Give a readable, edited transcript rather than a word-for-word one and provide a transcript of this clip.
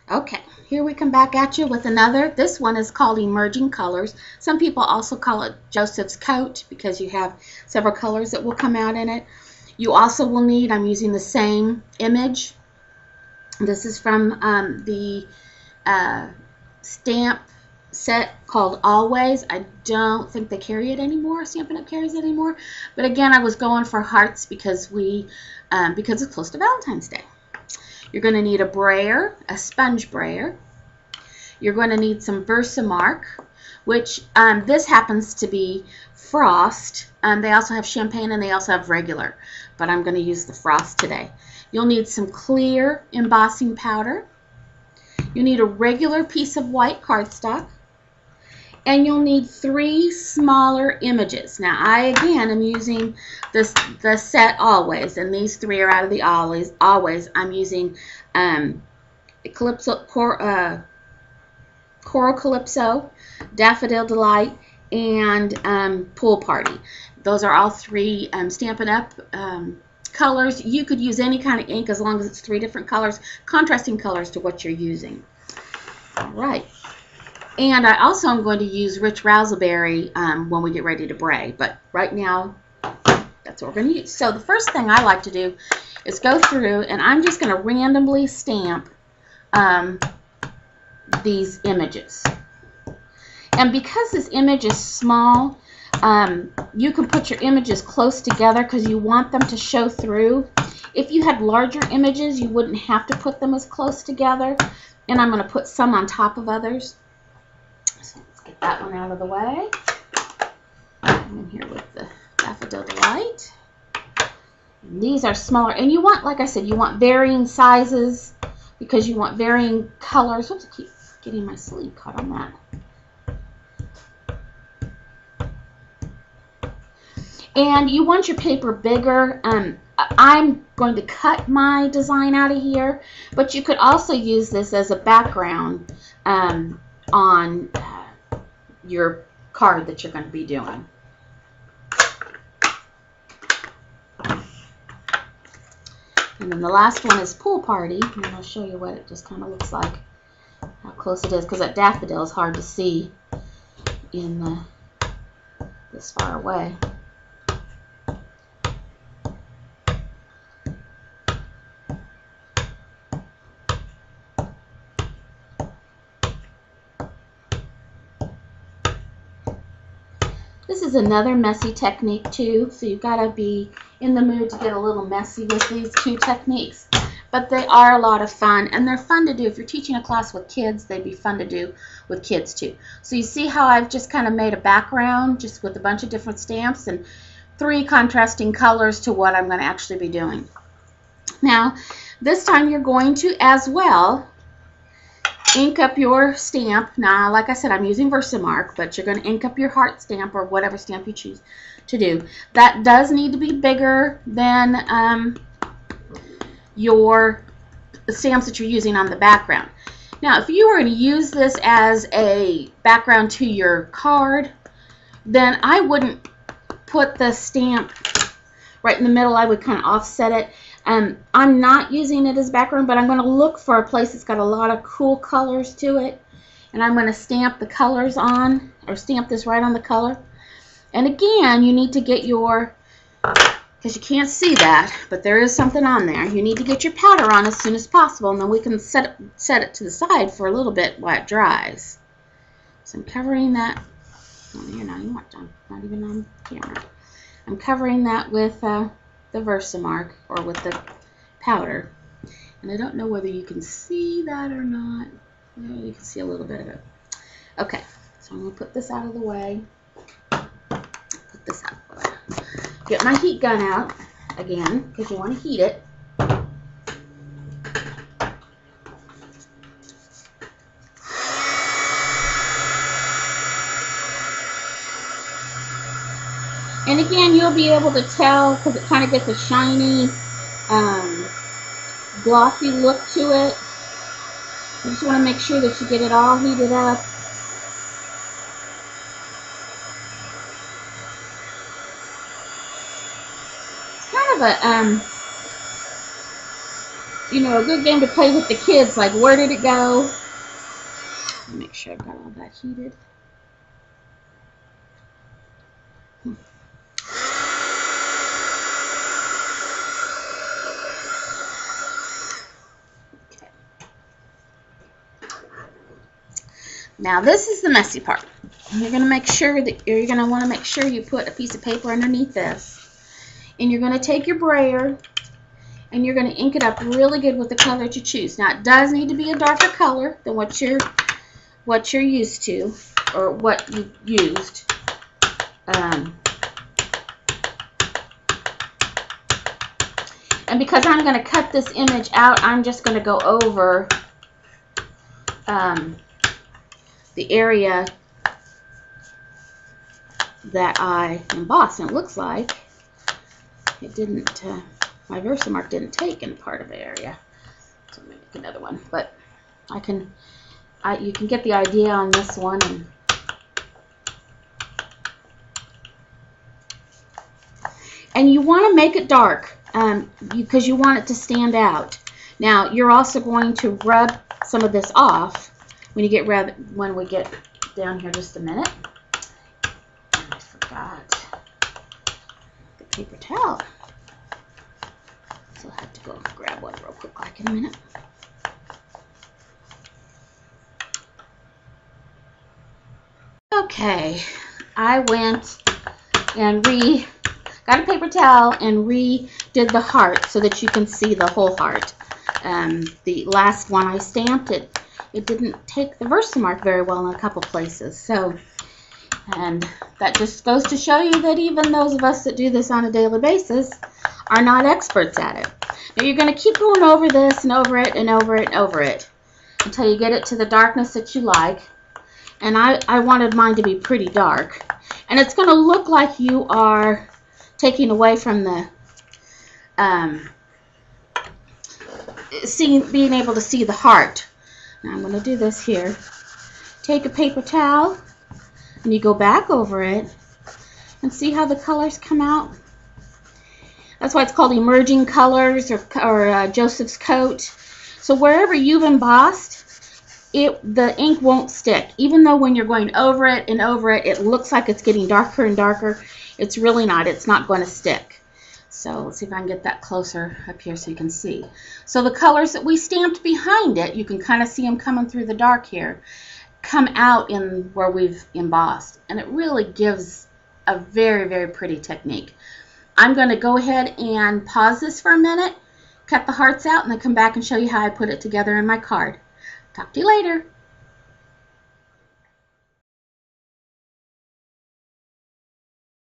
Okay, here we come back at you with another. This one is called Emerging Colors. Some people also call it Joseph's Coat because you have several colors that will come out in it. You also will need, I'm using the same image. This is from the stamp set called Always. I don't think they carry it anymore. Stampin' Up! Carries it anymore. But again, I was going for hearts because because it's close to Valentine's Day. You're going to need a brayer, a sponge brayer. You're going to need some Versamark, which this happens to be Frost. They also have champagne and they also have regular, but I'm going to use the Frost today. You'll need some clear embossing powder. You need a regular piece of white cardstock. And you'll need 3 smaller images. Now, again am using the set Always, and these 3 are out of the Always. I'm using Coral Calypso, Daffodil Delight, and Pool Party. Those are all 3 Stampin' Up! Colors. You could use any kind of ink as long as it's 3 different colors, contrasting colors to what you're using. All right. And I also am going to use Rich Razzleberry when we get ready to bray. But right now, that's what we're going to use. So the first thing I like to do is go through, and I'm just going to randomly stamp these images. And because this image is small, you can put your images close together because you want them to show through. If you had larger images, you wouldn't have to put them as close together. And I'm going to put some on top of others. So let's get that one out of the way. I'm in here with the Daffodil Delight. And these are smaller. And you want, like I said, you want varying sizes because you want varying colors. Oops, I keep getting my sleeve caught on that. And you want your paper bigger. I'm going to cut my design out of here, but you could also use this as a background on your card that you're going to be doing. And then the last one is Pool Party, and I'll show you what it just kind of looks like, how close it is, because that daffodil is hard to see in this far away. This is another messy technique too, so you've got to be in the mood to get a little messy with these 2 techniques. But they are a lot of fun, and they're fun to do. If you're teaching a class with kids, they'd be fun to do with kids too. So you see how I've just kind of made a background just with a bunch of different stamps and 3 contrasting colors to what I'm going to actually be doing. Now, this time you're going to as well ink up your stamp. Now, like I said, I'm using Versamark, but you're going to ink up your heart stamp or whatever stamp you choose to do. That does need to be bigger than your stamps that you're using on the background. Now, if you were going to use this as a background to your card, then I wouldn't put the stamp right in the middle. I would kind of offset it. I'm not using it as background, but I'm going to look for a place that's got a lot of cool colors to it. And I'm going to stamp the colors on, or stamp this right on the color. And again, you need to get your, because you can't see that, but there is something on there. You need to get your powder on as soon as possible, and then we can set it to the side for a little bit while it dries. So I'm covering that. Oh, you're not even on camera. I'm covering that with the Versamark, or with the powder. And I don't know whether you can see that or not. Well, you can see a little bit of it. Okay, so I'm going to put this out of the way. Put this out of the way. Get my heat gun out again, because you want to heat it. And again, you'll be able to tell because it kind of gets a shiny, glossy look to it. You just want to make sure that you get it all heated up. It's kind of a you know, a good game to play with the kids, like where did it go? Make sure I've got all that heated. Okay. Now this is the messy part. You're going to make sure that you're going to want to make sure you put a piece of paper underneath this. And you're going to take your brayer and you're going to ink it up really good with the color that you choose. Now it does need to be a darker color than what you're used to or what you used. And because I'm going to cut this image out, I'm just going to go over the area that I embossed. And it looks like it didn't, my Versamark didn't take in part of the area. So I'm going to make another one. But you can get the idea on this one. And you want to make it dark because you want it to stand out. Now you're also going to rub some of this off when we get down here. Just a minute. I forgot the paper towel, so I'll have to go grab one real quick, like in a minute. Okay, I went and got a paper towel and redid the heart so that you can see the whole heart. The last one I stamped it didn't take the Versamark very well in a couple places. So, and that just goes to show you that even those of us that do this on a daily basis are not experts at it. Now you're going to keep going over this and over it and over it and over it until you get it to the darkness that you like. And I wanted mine to be pretty dark. And it's going to look like you are taking away from the being able to see the heart. Now I'm going to do this here. Take a paper towel and you go back over it and see how the colors come out. That's why it's called emerging colors or Joseph's coat. So wherever you've embossed, the ink won't stick. Even though when you're going over it and over it, it looks like it's getting darker and darker, it's really not. It's not going to stick. So let's see if I can get that closer up here so you can see. So the colors that we stamped behind it, you can kind of see them coming through the dark here, come out in where we've embossed. And it really gives a very, very pretty technique. I'm going to go ahead and pause this for a minute, cut the hearts out, and then come back and show you how I put it together in my card. Talk to you later.